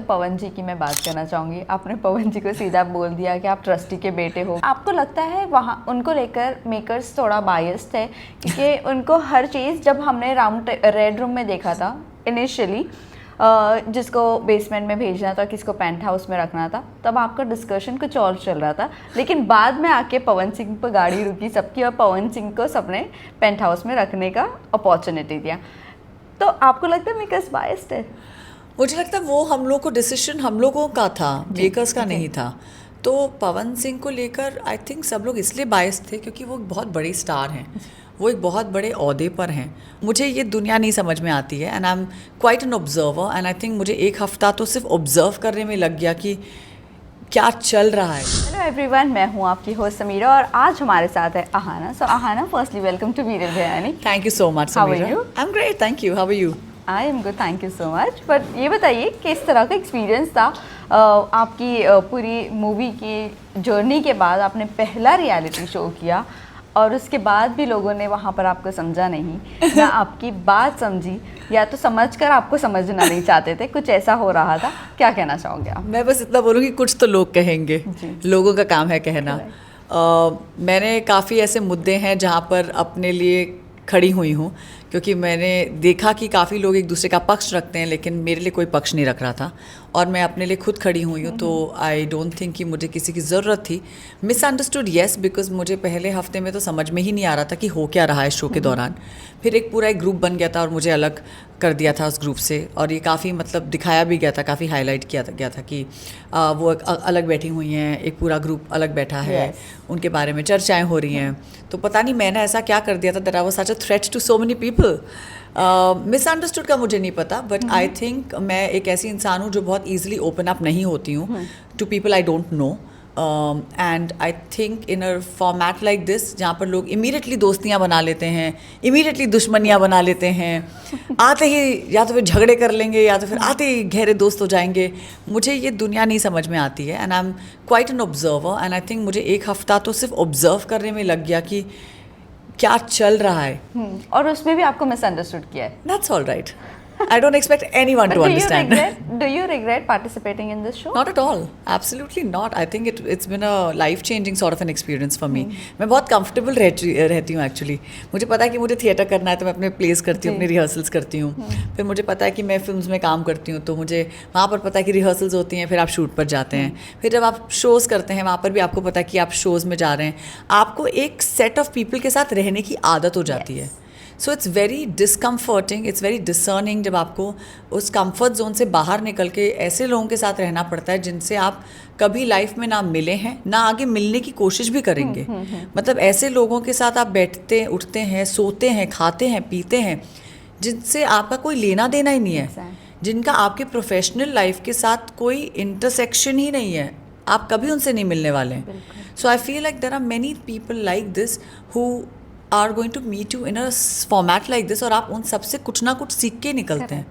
पवन जी की मैं बात करना चाहूँगी। आपने पवन जी को सीधा बोल दिया कि आप ट्रस्टी के बेटे हो। आपको लगता है वहाँ उनको लेकर मेकर्स थोड़ा बायस्ड है, क्योंकि उनको हर चीज़, जब हमने रेड रूम में देखा था इनिशियली, जिसको बेसमेंट में भेजना था, किसको पेंट हाउस में रखना था, तब आपका डिस्कशन कुछ और चल रहा था, लेकिन बाद में आके पवन सिंह पर गाड़ी रुकी सबकी और पवन सिंह को सबने पेंट हाउस में रखने का अपॉर्चुनिटी दिया। तो आपको लगता है मेकर्स बायस्ड है? मुझे लगता है वो हम लोग को डिसीजन हम लोगों का था, मेकर्स का नहीं था। तो पवन सिंह को लेकर आई थिंक सब लोग इसलिए बायस्ड थे क्योंकि वो बहुत बड़े स्टार हैं, वो एक बहुत बड़े ओहदे पर हैं। मुझे ये दुनिया नहीं समझ में आती है and I am quite an observer and I think मुझे एक हफ्ता तो सिर्फ ऑब्जर्व करने में लग गया कि क्या चल रहा है। हेलो एवरीवन, मैं हूँ आपकी होस्ट समीरा और आज हमारे साथ है Ahana. So Ahana, firstly welcome to viral biryani. Thank you so much Samira. How are you? I am great, thank you. How are you? I am good, thank you so much. पर ये बताइए किस तरह का एक्सपीरियंस था आपकी पूरी मूवी की जर्नी के बाद? आपने पहला रियलिटी शो किया और उसके बाद भी लोगों ने वहाँ पर आपको समझा नहीं, ना आपकी बात समझी, या तो समझकर आपको समझना नहीं चाहते थे, कुछ ऐसा हो रहा था। क्या कहना चाहोगे आप? मैं बस इतना बोलूँगी, कुछ तो लोग कहेंगे, लोगों का काम है कहना। मैंने काफ़ी ऐसे मुद्दे हैं जहाँ पर अपने लिए खड़ी हुई हूँ, क्योंकि मैंने देखा कि काफ़ी लोग एक दूसरे का पक्ष रखते हैं, लेकिन मेरे लिए कोई पक्ष नहीं रख रहा था और मैं अपने लिए खुद खड़ी हुई हूँ। तो आई डोंट थिंक कि मुझे किसी की ज़रूरत थी। मिसअंडरस्टूड येस, बिकॉज मुझे पहले हफ्ते में तो समझ में ही नहीं आ रहा था कि हो क्या रहा है शो के दौरान। फिर एक पूरा एक ग्रुप बन गया था और मुझे अलग कर दिया था उस ग्रुप से, और ये काफ़ी मतलब दिखाया भी गया था, काफ़ी हाईलाइट किया गया था कि वो अलग बैठी हुई हैं, एक पूरा ग्रुप अलग बैठा है, उनके बारे में चर्चाएं हो रही हैं। तो पता नहीं मैंने ऐसा क्या कर दिया था that I was such a threat to so many people. Misunderstood का मुझे नहीं पता, बट आई थिंक मैं एक ऐसी इंसान हूँ जो बहुत ईजिली ओपन अप नहीं होती हूँ to people I don't know. And I think in a format like this, जहाँ पर लोग इमीडिएटली दोस्तियाँ बना लेते हैं, इमीडिएटली दुश्मनियाँ बना लेते हैं, आते ही या तो फिर झगड़े कर लेंगे या तो फिर आते ही गहरे दोस्त हो जाएंगे। मुझे ये दुनिया नहीं समझ में आती है and I am quite an observer and I think मुझे एक हफ्ता तो सिर्फ ऑब्जर्व करने में लग गया कि क्या चल रहा है। और उसमें भी आपको मिसअंडरस्टूड किया है। That's all right. I don't expect anyone to understand. Do you regret participating in this show? Not at all. Absolutely not. I think it's been a life-changing sort of an experience for me. मैं बहुत comfortable रहती हूँ actually. मुझे पता है कि मुझे theatre करना है तो मैं अपने plays करती हूँ, अपने रिहर्सल्स करती हूँ। फिर मुझे पता है कि मैं फिल्म्स में काम करती हूँ, तो मुझे वहाँ पर पता है कि रिहर्सल्स होती हैं, फिर आप शूट पर जाते हैं। फिर जब आप शोज़ करते हैं वहाँ पर भी आपको पता है कि आप शोज़ में जा रहे हैं। आपको एक सेट ऑफ पीपल के साथ रहने की आदत हो जाती है। So it's very discomforting, it's very discerning जब आपको उस कंफर्ट जोन से बाहर निकल के ऐसे लोगों के साथ रहना पड़ता है जिनसे आप कभी लाइफ में ना मिले हैं, ना आगे मिलने की कोशिश भी करेंगे। मतलब ऐसे लोगों के साथ आप बैठते उठते हैं, सोते हैं, खाते हैं, पीते हैं, जिनसे आपका कोई लेना देना ही नहीं है, जिनका आपके प्रोफेशनल लाइफ के साथ कोई इंटरसेक्शन ही नहीं है, आप कभी उनसे नहीं मिलने वाले हैं। So I feel like there are many people like this who are going to meet you in a format like this, और आप उन सबसे कुछ ना कुछ सीख के निकलते हैं।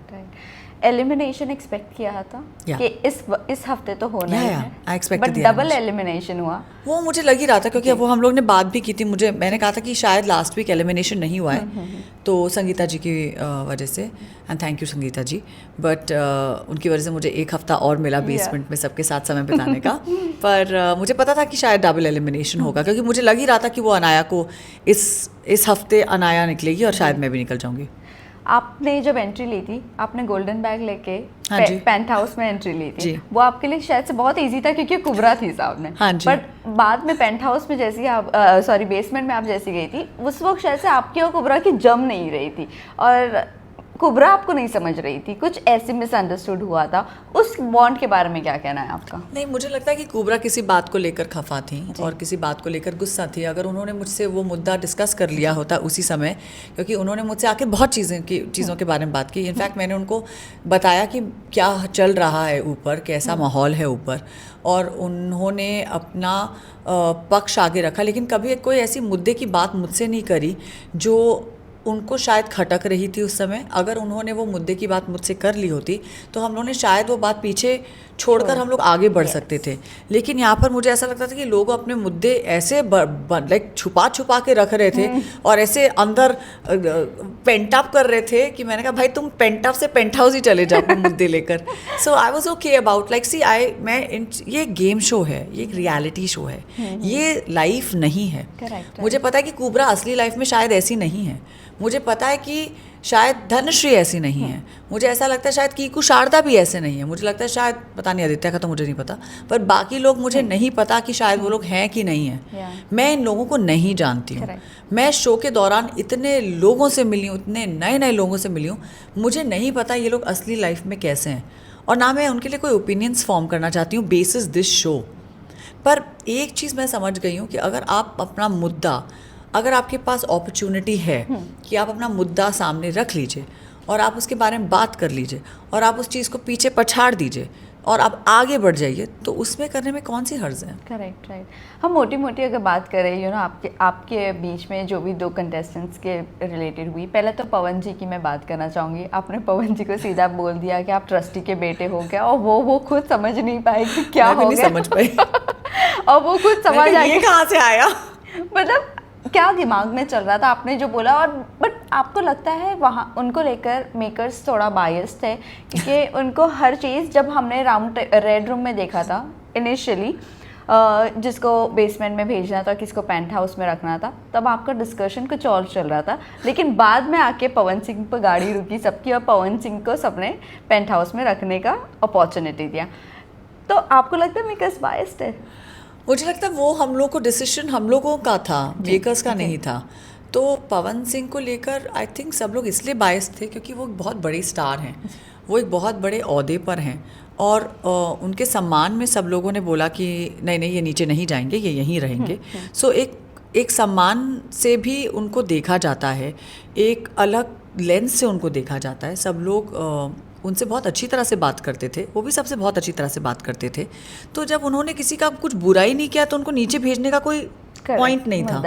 एलिमिनेशन एक्सपेक्ट किया था कि इस हफ्ते तो होना ही है, बट डबल एलिमिनेशन हुआ। वो मुझे लग ही रहा था, क्योंकि वो हम लोग ने बात भी की थी। मैंने कहा था कि शायद लास्ट वीक एलिमिनेशन नहीं हुआ है, तो संगीता जी की वजह से, and thank you Sangeeta ji, but उनकी वजह से मुझे एक हफ्ता और मिला बेसमेंट में सबके साथ समय बिताने का। पर मुझे पता था कि शायद डबल एलिमिनेशन होगा, क्योंकि मुझे लग ही रहा था कि वो अनाया को इस हफ्ते अनाया निकलेगी और शायद मैं भी निकल जाऊंगी। आपने जब एंट्री ली थी, आपने गोल्डन बैग लेके पेंट हाउस में एंट्री ली थी, वो आपके लिए शायद से बहुत इजी था क्योंकि कुबरा थी सामने। बट बाद में पेंट हाउस में जैसी आप बेसमेंट में आप जैसी गई थी, उस वक्त शायद से आपकी और कुबरा की जम नहीं रही थी और कुबरा आपको नहीं समझ रही थी, कुछ ऐसे मिसअंडरस्टूड हुआ था। उस बॉन्ड के बारे में क्या कहना है आपका? नहीं, मुझे लगता है कि कुबरा किसी बात को लेकर खफा थी और किसी बात को लेकर गुस्सा थी। अगर उन्होंने मुझसे वो मुद्दा डिस्कस कर लिया होता उसी समय, क्योंकि उन्होंने मुझसे आके बहुत चीज़ों के बारे में बात की। इनफैक्ट मैंने उनको बताया कि क्या चल रहा है ऊपर, कैसा माहौल है ऊपर, और उन्होंने अपना पक्ष आगे रखा, लेकिन कभी कोई ऐसी मुद्दे की बात मुझसे नहीं करी जो उनको शायद खटक रही थी उस समय। अगर उन्होंने वो मुद्दे की बात मुझसे कर ली होती तो हम लोगों ने शायद वो बात पीछे छोड़कर हम लोग आगे बढ़ सकते थे। लेकिन यहाँ पर मुझे ऐसा लगता था कि लोग अपने मुद्दे ऐसे लाइक छुपा छुपा के रख रहे थे और ऐसे अंदर पेंट अप कर रहे थे कि मैंने कहा भाई तुम पेंट अप से पेंट हाउस ही चले जाओ अपने मुद्दे लेकर। So I was okay about like see ये गेम शो है, ये एक रियलिटी शो है, ये लाइफ नहीं है। मुझे पता है कि कुबरा असली लाइफ में शायद ऐसी नहीं है, मुझे पता है कि शायद धनश्री ऐसी नहीं है, मुझे ऐसा लगता है शायद कीकू शारदा भी ऐसे नहीं है, मुझे लगता है शायद पता नहीं आदित्य का तो मुझे नहीं पता, पर बाकी लोग मुझे नहीं पता कि शायद वो लोग हैं कि नहीं हैं। मैं इन लोगों को नहीं जानती हूँ। मैं शो के दौरान इतने लोगों से मिली हूँ, इतने नए नए लोगों से मिली हूँ, मुझे नहीं पता ये लोग असली लाइफ में कैसे हैं, और ना मैं उनके लिए कोई ओपिनियंस फॉर्म करना चाहती हूँ बेसिस दिस शो। पर एक चीज़ मैं समझ गई हूँ कि अगर आप अपना मुद्दा, अगर आपके पास अपॉर्चुनिटी है कि आप अपना मुद्दा सामने रख लीजिए और आप उसके बारे में बात कर लीजिए और आप उस चीज़ को पीछे पछाड़ दीजिए और आप आगे बढ़ जाइए, तो उसमें करने में कौन सी हर्ज है। Correct, right. हम मोटी मोटी अगर बात करें आपके बीच में जो भी 2 कंटेस्टेंट्स के रिलेटेड हुई, पहले तो पवन जी की मैं बात करना चाहूँगी। आपने पवन जी को सीधा बोल दिया कि आप ट्रस्टी के बेटे हो गया, और वो खुद समझ नहीं पाए कि क्या हो गया। समझ पाई और वो खुद समझ आ ये कहाँ से आया, मतलब क्या दिमाग में चल रहा था आपने जो बोला। और बट आपको लगता है वहाँ उनको लेकर मेकर्स थोड़ा बायस्ड थे, क्योंकि उनको हर चीज़, जब हमने रेड रूम में देखा था इनिशियली, जिसको बेसमेंट में भेजना था, किसको पेंट हाउस में रखना था, तब आपका डिस्कशन कुछ और चल रहा था, लेकिन बाद में आके पवन सिंह पर गाड़ी रुकी सबकी और पवन सिंह को सबने पेंट हाउस में रखने का अपॉर्चुनिटी दिया। तो आपको लगता है मेकर्स बायस्ड है? मुझे लगता है वो हम लोग को डिसीजन हम लोगों का था, मेकर्स का नहीं था। तो पवन सिंह को लेकर आई थिंक सब लोग इसलिए बायस्ड थे क्योंकि वो बहुत बड़े स्टार हैं, वो एक बहुत बड़े ओहदे पर हैं, और उनके सम्मान में सब लोगों ने बोला कि नहीं नहीं ये नीचे नहीं जाएंगे, ये यहीं रहेंगे। सो एक सम्मान से भी उनको देखा जाता है, एक अलग लेंस से उनको देखा जाता है। सब लोग उनसे बहुत अच्छी तरह से बात करते थे, वो भी सबसे बहुत अच्छी तरह से बात करते थे। तो जब उन्होंने किसी का कुछ बुरा ही नहीं किया तो उनको नीचे भेजने का कोई पॉइंट नहीं था।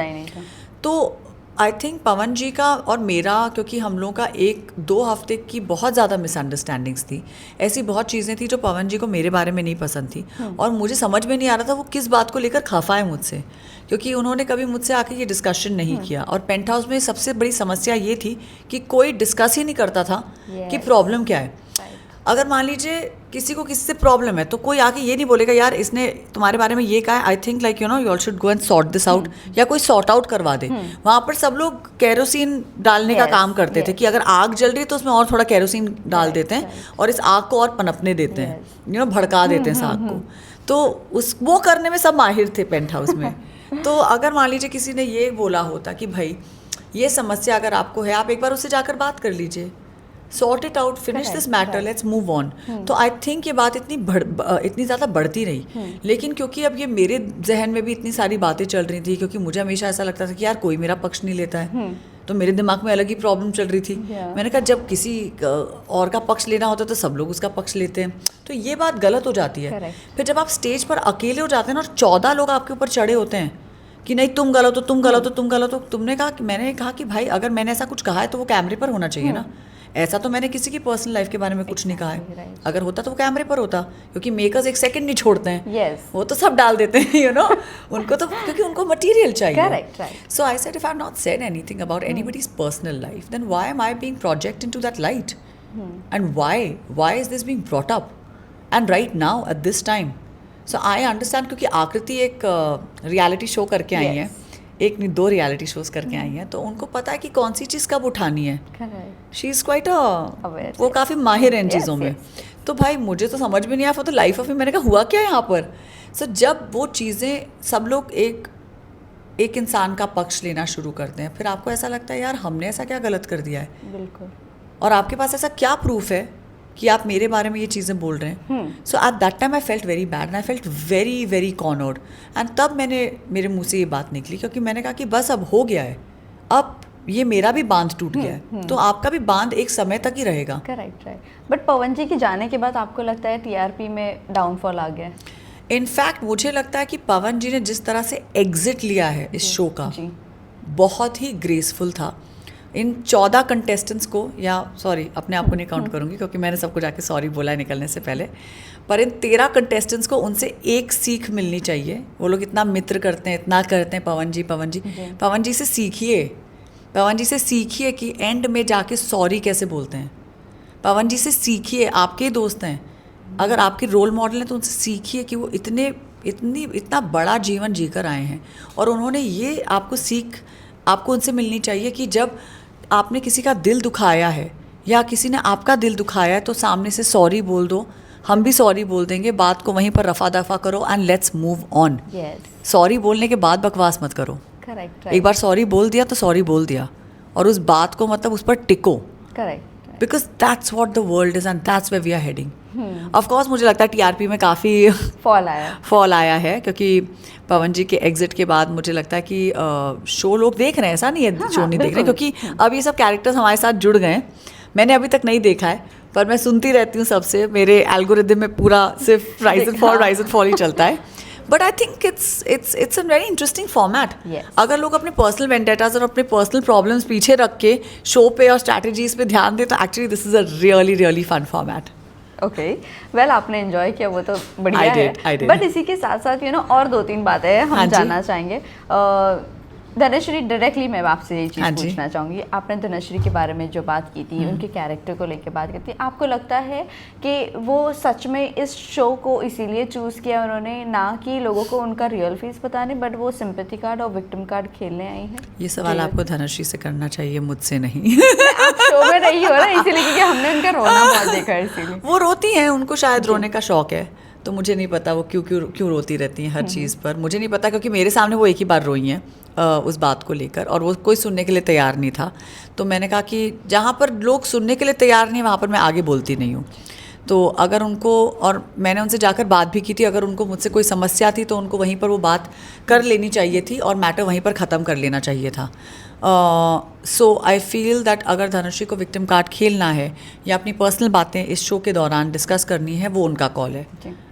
तो आई थिंक पवन जी का और मेरा, क्योंकि हम लोगों का 1-2 हफ्ते की बहुत ज़्यादा मिसअंडरस्टैंडिंग्स थी, ऐसी बहुत चीज़ें थी जो पवन जी को मेरे बारे में नहीं पसंद थी, और मुझे समझ में नहीं आ रहा था वो किस बात को लेकर खफा है मुझसे, क्योंकि उन्होंने कभी मुझसे आके ये डिस्कशन नहीं किया। और पेंट हाउस में सबसे बड़ी समस्या ये थी कि कोई डिस्कस ही नहीं करता था कि प्रॉब्लम क्या है। अगर मान लीजिए किसी को किसी से प्रॉब्लम है तो कोई आके ये नहीं बोलेगा यार इसने तुम्हारे बारे में ये कहा है, I think like you all should go and sort this out, या कोई सॉर्ट आउट करवा दे। वहाँ पर सब लोग केरोसिन डालने का काम करते थे कि अगर आग जल रही है तो उसमें और थोड़ा केरोसिन डाल देते हैं और इस आग को और पनपने देते हैं, भड़का देते हैं इस आग को। तो वो करने में सब माहिर थे पेंट हाउस में। तो अगर मान लीजिए किसी ने ये बोला होता कि भाई ये समस्या अगर आपको है, आप एक बार उससे जाकर बात कर लीजिए, sort it out, finish this matter, let's move on. तो आई थिंक ये बात इतनी ज़्यादा बढ़ती रही। लेकिन क्योंकि अब ये मेरे जहन में भी इतनी सारी बातें चल रही थी, क्योंकि मुझे हमेशा ऐसा लगता था कि यार कोई मेरा पक्ष नहीं लेता है, तो मेरे दिमाग में अलग ही प्रॉब्लम चल रही थी। मैंने कहा जब किसी और का पक्ष लेना होता है तो सब लोग उसका पक्ष लेते हैं, तो ये बात गलत हो जाती है। फिर जब आप स्टेज पर अकेले हो जाते हैं ना और 14 लोग आपके ऊपर चढ़े होते हैं कि नहीं तुम गलत हो, तुम गलत हो, तुम गलत हो, तुमने कहा कि मैंने कहा कि भाई अगर मैंने ऐसा कुछ कहा है तो वो कैमरे पर होना चाहिए ना। ऐसा तो मैंने किसी की पर्सनल लाइफ के बारे में कुछ नहीं कहा है, अगर होता तो वो कैमरे पर होता, क्योंकि मेकर्स एक सेकंड नहीं छोड़ते हैं, वो तो सब डाल देते हैं उनको तो, क्योंकि उनको मटेरियल चाहिए। So I said if I have not said anything about anybody's personal life, then why am I being project into that light, and why is this being brought up and right now at this time. So I understand, क्योंकि आकृति एक reality show करके आई हैं, एक नहीं 2 reality shows करके आई हैं, तो उनको पता है कि कौन सी चीज़ कब उठानी है। शी इज़ क्वाइट वो काफ़ी माहिर है इन चीज़ों में। तो भाई मुझे तो समझ में नहीं आया for the life of me, मैंने कहा हुआ क्या यहाँ पर। सो जब वो चीज़ें सब लोग एक इंसान का पक्ष लेना शुरू करते हैं, फिर आपको ऐसा लगता है यार हमने ऐसा क्या गलत कर दिया है, बिल्कुल, और आपके पास ऐसा क्या प्रूफ है कि आप मेरे बारे में ये चीज़ें बोल रहे हैं। So at that time I felt very bad and I felt very very cornered, and तब मेरे मुंह से ये बात निकली, क्योंकि मैंने कहा कि बस अब हो गया है, अब ये मेरा भी बांध टूट गया है, तो आपका भी बांध एक समय तक ही रहेगा। Correct, right. बट पवन जी के जाने के बाद आपको लगता है टीआरपी में डाउनफॉल आ गया? इनफैक्ट मुझे लगता है कि पवन जी ने जिस तरह से एग्जिट लिया है इस शो का, बहुत ही ग्रेसफुल था। इन 14 कंटेस्टेंट्स को, या सॉरी अपने आप को नहीं काउंट करूँगी क्योंकि मैंने सबको जाके सॉरी बोला है निकलने से पहले, पर इन 13 कंटेस्टेंट्स को उनसे एक सीख मिलनी चाहिए। वो लोग इतना मित्र करते हैं, इतना करते हैं, पवन जी से सीखिए, पवन जी से सीखिए कि एंड में जाके सॉरी कैसे बोलते हैं। पवन जी से सीखिए, आपके ही दोस्त हैं, अगर आपके रोल मॉडल हैं तो उनसे सीखिए कि वो इतना बड़ा जीवन जीकर आए हैं, और उन्होंने ये आपको सीख आपको उनसे मिलनी चाहिए कि जब आपने किसी का दिल दुखाया है या किसी ने आपका दिल दुखाया है तो सामने से सॉरी बोल दो, हम भी सॉरी बोल देंगे, बात को वहीं पर रफा दफा करो and let's move on. Sorry बोलने के बाद बकवास मत करो। करेक्ट। एक बार सॉरी बोल दिया तो सॉरी बोल दिया, और उस बात को मतलब उस पर टिको। Correct. Because that's what the world is and that's where we are heading. Of course मुझे लगता है टीआरपी में काफ़ी फॉल आया है क्योंकि पवन जी के एग्जिट के बाद मुझे लगता है कि शो लोग देख रहे हैं, ऐसा नहीं है शो नहीं देख रहे, क्योंकि अब ये सब कैरेक्टर्स हमारे साथ जुड़ गए हैं। मैंने अभी तक नहीं देखा है पर मैं सुनती रहती हूँ सबसे, मेरे एल्गोरिदम में पूरा सिर्फ राइज एंड फॉल ही चलता है। But I think it's a very interesting format. अगर लोग अपने पर्सनल वेंडेटास और अपने पर्सनल प्रॉब्लम्स पीछे रख के शो पे और स्ट्रैटेजीज पे ध्यान दें तो actually this is a really fun format. Okay, well आपने एंजॉय किया वो तो बढ़िया है, बट इसी के साथ साथ और 2-3 बातें हम जानना चाहेंगे। धनश्री, डायरेक्टली मैं आपसे ये चीज़ पूछना चाहूँगी, आपने धनश्री के बारे में जो बात की थी, उनके कैरेक्टर को लेकर बात की थी, आपको लगता है कि वो सच में इस शो को इसीलिए चूज़ किया उन्होंने, ना कि लोगों को उनका रियल फेस बताने, बट वो सिंपैथी कार्ड और विक्टिम कार्ड खेलने आई है? ये सवाल आपको धनश्री से करना चाहिए, मुझसे नहीं। आप शो में नहीं हो रहा इसीलिए, क्योंकि हमने उनका रोना बहुत देखा है इसीलिए। वो रोती हैं, उनको शायद रोने का शौक है, तो मुझे नहीं पता वो क्यों रोती रहती हैं हर चीज़ पर, मुझे नहीं पता, क्योंकि मेरे सामने वो एक ही बार रोई हैं उस बात को लेकर, और वो कोई सुनने के लिए तैयार नहीं था। तो मैंने कहा कि जहाँ पर लोग सुनने के लिए तैयार नहीं वहाँ पर मैं आगे बोलती नहीं हूँ। तो अगर उनको, और मैंने उनसे जाकर बात भी की थी, अगर उनको मुझसे कोई समस्या थी तो उनको वहीं पर वो बात कर लेनी चाहिए थी और मैटर वहीं पर ख़त्म कर लेना चाहिए था। सो आई फील दैट अगर धनश्री को विक्टिम कार्ड खेलना है या अपनी पर्सनल बातें इस शो के दौरान डिस्कस करनी है, वो उनका कॉल है।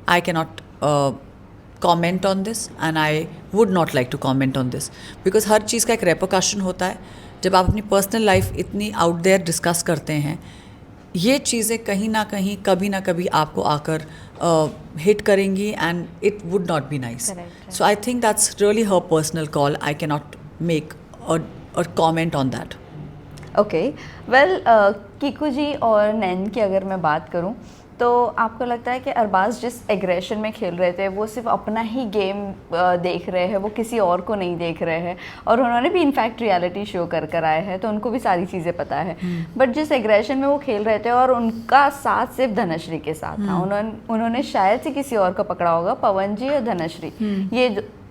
आई can not comment on this and I would not like to comment on this because हर चीज़ का एक रेपोकशन होता है। जब आप अपनी पर्सनल लाइफ इतनी आउट देयर डिस्कस करते हैं, ये चीज़ें कहीं ना कहीं कभी ना कभी आपको आकर हिट करेंगी and it would not be nice. So I think that's really her personal call, I can not make और comment on that. Okay, well Kiku ji और नैन की अगर मैं बात करूँ तो आपको लगता है कि अरबाज जिस एग्रेशन में खेल रहे थे वो सिर्फ अपना ही गेम देख रहे हैं, वो किसी और को नहीं देख रहे हैं, और उन्होंने भी इनफैक्ट रियलिटी शो कर आए हैं तो उनको भी सारी चीज़ें पता है। बट जिस एग्रेशन में वो खेल रहे थे और उनका साथ सिर्फ धनश्री के साथ था, उन्होंने शायद से किसी और को पकड़ा होगा, पवन जी और धनश्री, ये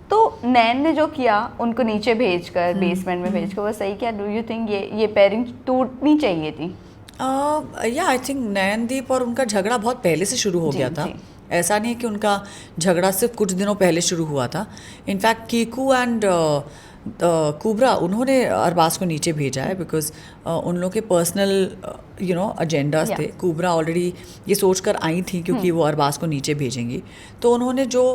तो नैन ने जो किया उनको नीचे भेजकर बेसमेंट में भेजकर, वो सही किया? डू यू थिंक ये पेयरिंग टूटनी चाहिए थी? या आई थिंक नयनदीप और उनका झगड़ा बहुत पहले से शुरू हो गया था। ऐसा नहीं है कि उनका झगड़ा सिर्फ कुछ दिनों पहले शुरू हुआ था। इनफैक्ट कीकू एंड कुबरा उन्होंने अरबाज को नीचे भेजा है बिकॉज उन लोगों के पर्सनल एजेंडाज थे। कुबरा ऑलरेडी ये सोच कर आई थी क्योंकि वो अरबाज को नीचे भेजेंगी, तो उन्होंने जो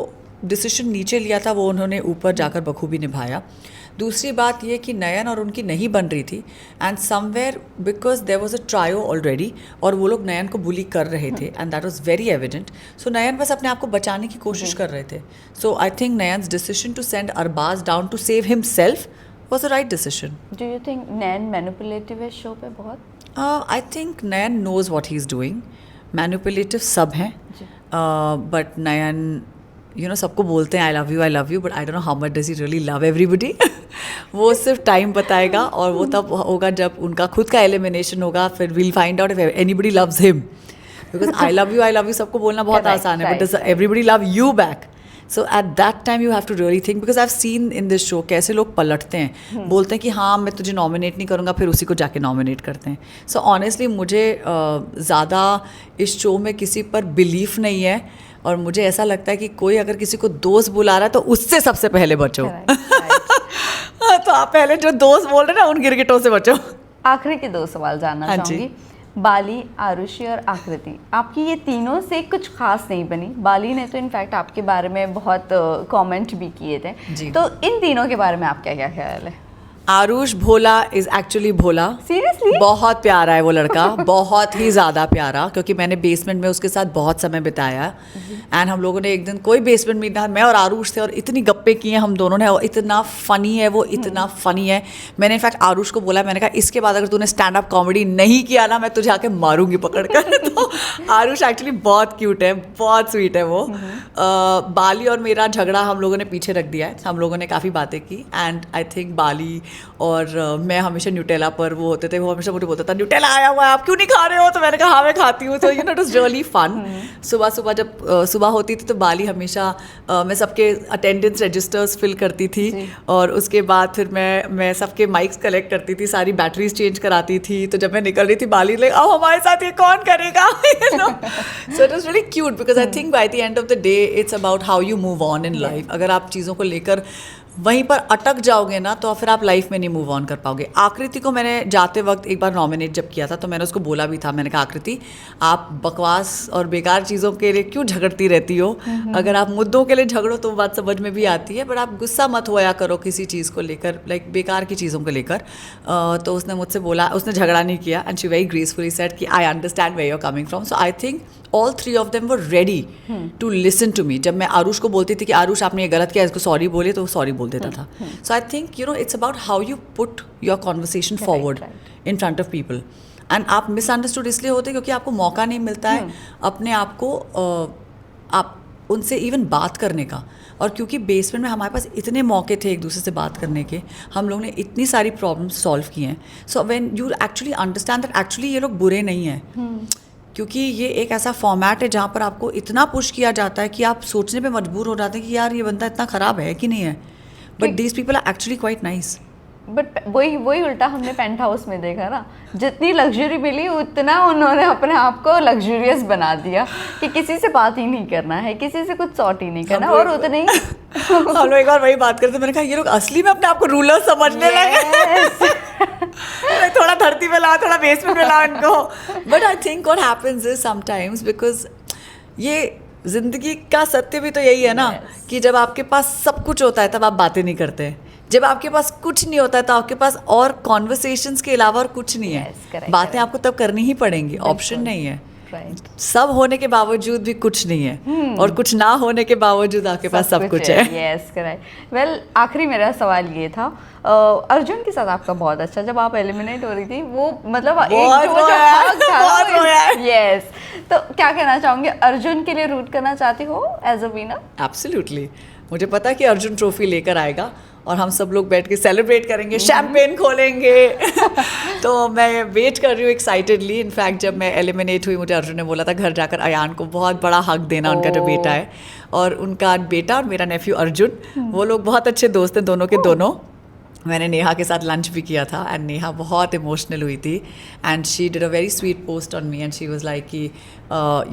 डिसीजन नीचे लिया था वो उन्होंने ऊपर जाकर बखूबी निभाया। दूसरी बात ये कि नयन और उनकी नहीं बन रही थी and somewhere because there was a trio already, और वो लोग नयन को बुली कर रहे थे and that was very evident. So Nayan बस अपने आप को बचाने की कोशिश कर रहे थे। So I think Nayan's decision to send Arbaaz down to save himself was the right decision. Do you think Nayan manipulative है शो पे बहुत? I think Nayan knows what he is doing. Manipulative सब हैं, बट नयन सबको बोलते हैं I love you but I don't know how much does he really love everybody. वो सिर्फ टाइम बताएगा, और वो तब होगा जब उनका खुद का एलिमिनेशन होगा, फिर we'll find out if anybody loves him. Because I love you सबको बोलना बहुत आसान है, but does everybody love you back? So at that time you have to really think, because I have seen in this show कैसे लोग पलटते हैं, बोलते हैं कि हाँ मैं तुझे नॉमिनेट नहीं करूँगा, फिर उसी को जाके नॉमिनेट करते हैं। सो ऑनेस्टली मुझे ज़्यादा इस शो में किसी पर बिलीफ नहीं है, और मुझे ऐसा लगता है कि कोई अगर किसी को दोस्त बुला रहा है तो उससे सबसे पहले बचो। तो आप पहले जो दोस्त बोल रहे हैं ना उन गिरगिटों से बचो। आखिरी के 2 सवाल जानना चाहूँगी। बाली, आरुषि और आकृति, आपकी ये तीनों से कुछ खास नहीं बनी। बाली ने तो इनफैक्ट आपके बारे में बहुत कमेंट भी किए थे, तो इन तीनों के बारे में आप क्या क्या ख्याल है? आरुष भोला इज एक्चुअली भोला। सीरियसली? बहुत प्यारा है वो लड़का, बहुत ही ज़्यादा प्यारा, क्योंकि मैंने बेसमेंट में उसके साथ बहुत समय बिताया। एंड हम लोगों ने एक दिन कोई बेसमेंट में था, मैं और आरुष थे, और इतनी गप्पे किए हम दोनों ने, और इतना फ़नी है वो, इतना फ़नी है। मैंने इनफैक्ट आरुष को बोला, मैंने कहा इसके बाद अगर तूने स्टैंड अप कॉमेडी नहीं किया ना, मैं तुझे आके मारूंगी पकड़ कर। तो आरुष एक्चुअली बहुत क्यूट है, बहुत स्वीट है वो। बाली और मेरा झगड़ा हम लोगों ने पीछे रख दिया है, हम लोगों ने काफ़ी बातें की। एंड आई थिंक बाली और मैं हमेशा न्यूटेला पर वो होते थे, वो हमेशा मुझे बोलता था न्यूटेला आया हुआ है, आप क्यों नहीं खा रहे हो? तो मैंने कहा हाँ मैं खाती हूँ। तो you know it was really fun. सुबह सुबह जब सुबह होती थी तो बाली हमेशा मैं सबके अटेंडेंस रजिस्टर्स फिल करती थी, और उसके बाद फिर मैं सबके माइक्स कलेक्ट करती थी, सारी बैटरीज चेंज कराती थी। तो जब मैं निकल रही थी बाली लाइक अब हमारे साथ ये कौन करेगा? So it was really cute, because I think by the end of the day it's about how you move on in life. अगर आप चीज़ों को लेकर वहीं पर अटक जाओगे ना, तो फिर आप लाइफ में नहीं मूव ऑन कर पाओगे। आकृति को मैंने जाते वक्त एक बार नॉमिनेट जब किया था, तो मैंने उसको बोला भी था, मैंने कहा आकृति आप बकवास और बेकार चीज़ों के लिए क्यों झगड़ती रहती हो? अगर आप मुद्दों के लिए झगड़ो तो बात समझ में भी आती है, बट आप गुस्सा मत होया करो किसी चीज़ को लेकर, लाइक बेकार की चीज़ों को लेकर। तो उसने मुझसे बोला, उसने झगड़ा नहीं किया, and she very gracefully said कि I understand where you are coming from. So I think all three of them were ready to listen to me. जब मैं आरुष को बोलती थी कि आरुष आपने ये गलत किया, इसको सॉरी बोलिए, तो वो सॉरी बोल देता था। So I think you know it's about how you put your conversation forward in front of people. And आप misunderstood इसलिए होते क्योंकि आपको मौका नहीं मिलता है अपने आप को आप उनसे इवन बात करने का। और क्योंकि बेसमेंट में हमारे पास इतने मौके थे एक दूसरे से बात करने के, हम लोग ने इतनी सारी प्रॉब्लम्स सॉल्व की हैं। So when you actually understand that actually ये लोग बुरे नहीं हैं, क्योंकि ये एक ऐसा फॉर्मेट है जहाँ पर आपको इतना पुश किया जाता है कि आप सोचने पे मजबूर हो जाते हैं कि यार ये बंदा इतना ख़राब है कि नहीं है, but these people are actually quite nice. But वही उल्टा हमने पेंट हाउस में देखा ना, जितनी लग्जरी मिली उतना उन्होंने अपने आप को लग्जरियस बना दिया कि किसी से बात ही नहीं करना है, किसी से कुछ सॉर्ट ही नहीं करना, और उतने ही हम लोग एक बार वही बात करते, मैंने कहा ये लोग असली में अपने आप को रूलर समझने लगे। थोड़ा धरती पे लाओ, थोड़ा बेसमेंट में लाओ इनको। But I think what happens is sometimes, because ये जिंदगी का सत्य भी तो यही है ना, कि जब आपके पास सब कुछ होता है तब आप बातें नहीं करते, जब आपके पास कुछ नहीं होता है तो आपके पास और कॉन्वर्सेशंस के अलावा और कुछ नहीं है। बातें आपको तब करनी ही पड़ेंगी, ऑप्शन नहीं है। सब होने के बावजूद भी कुछ नहीं है, और कुछ ना होने के बावजूद आपके पास सब कुछ है। Yes correct. वेल आखिरी मेरा सवाल ये था, अर्जुन के साथ आपका बहुत अच्छा, जब आप एलिमिनेट हो रही थी वो मतलब यस, तो क्या कहना चाहूँगी, अर्जुन के लिए रूट करना चाहती हो एज अ विनर? एब्सोल्युटली, मुझे पता है कि अर्जुन ट्रॉफी लेकर आएगा और हम सब लोग बैठ के सेलिब्रेट करेंगे, शैम्पेन खोलेंगे। तो मैं वेट कर रही हूँ एक्साइटेडली। इनफैक्ट जब मैं एलिमिनेट हुई, मुझे अर्जुन ने बोला था घर जाकर अयान को बहुत बड़ा हक देना, उनका जो बेटा है, और उनका बेटा और मेरा नेफ्यू अर्जुन, वो लोग बहुत अच्छे दोस्त हैं दोनों के दोनों। मैंने नेहा के साथ लंच भी किया था, एंड नेहा बहुत इमोशनल हुई थी, and she did a very sweet post on me, and she was like कि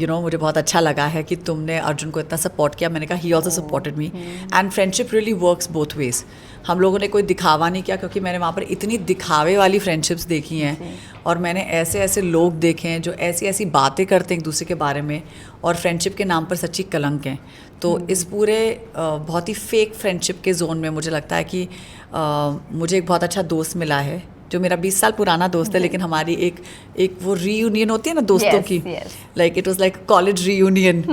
यू नो मुझे बहुत अच्छा लगा है कि तुमने अर्जुन को इतना सपोर्ट किया। मैंने कहा he also supported me, and friendship really works both ways. हम लोगों ने कोई दिखावा नहीं किया, क्योंकि मैंने वहाँ पर इतनी दिखावे वाली फ्रेंडशिप्स देखी हैं, और मैंने ऐसे ऐसे लोग देखे हैं जो ऐसी ऐसी बातें करते हैं एक दूसरे के बारे में, और फ्रेंडशिप के नाम पर सच्ची कलंक हैं। तो इस पूरे बहुत ही फेक फ्रेंडशिप के जोन में मुझे लगता है कि मुझे एक बहुत अच्छा दोस्त मिला है, जो मेरा 20 साल पुराना दोस्त है, लेकिन हमारी एक वो रीयूनियन होती है ना दोस्तों की, like it was like college reunion.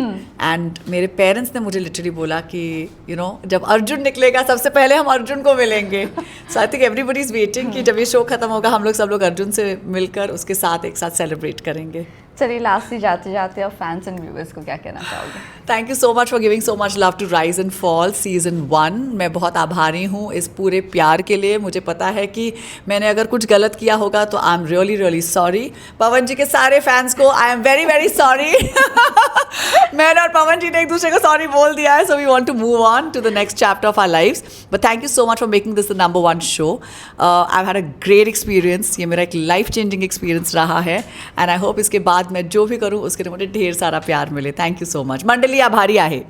And मेरे पेरेंट्स ने मुझे लिटरली बोला कि यू नो जब अर्जुन निकलेगा सबसे पहले हम अर्जुन को मिलेंगे। So I think everybody is waiting कि जब ये शो खत्म होगा हम लोग सब लोग अर्जुन से मिलकर उसके साथ एक साथ सेलिब्रेट करेंगे। चलिए लास्टली जाते जाते अब फैंस एंड व्यूअर्स को क्या कहना चाहोगे? Thank you so much for giving so much love to Rise and Fall season 1। मैं बहुत आभारी हूँ इस पूरे प्यार के लिए। मुझे पता है कि मैंने अगर कुछ गलत किया होगा तो I am really really sorry. Pawan ji के सारे फैंस को I am very very sorry. मैंने और पवन जी ने एक दूसरे को सॉरी बोल दिया है, so we want to move on to the next chapter of our lives. But thank you so much for making this the number 1 show. I have had a great experience. ये मेरा एक life changing experience रहा है, and I hope इसके बाद मैं जो भी करूँ उसके लिए मुझे ढेर सारा प्यार मिले। Thank you so much. मंडळी आभारी आहे.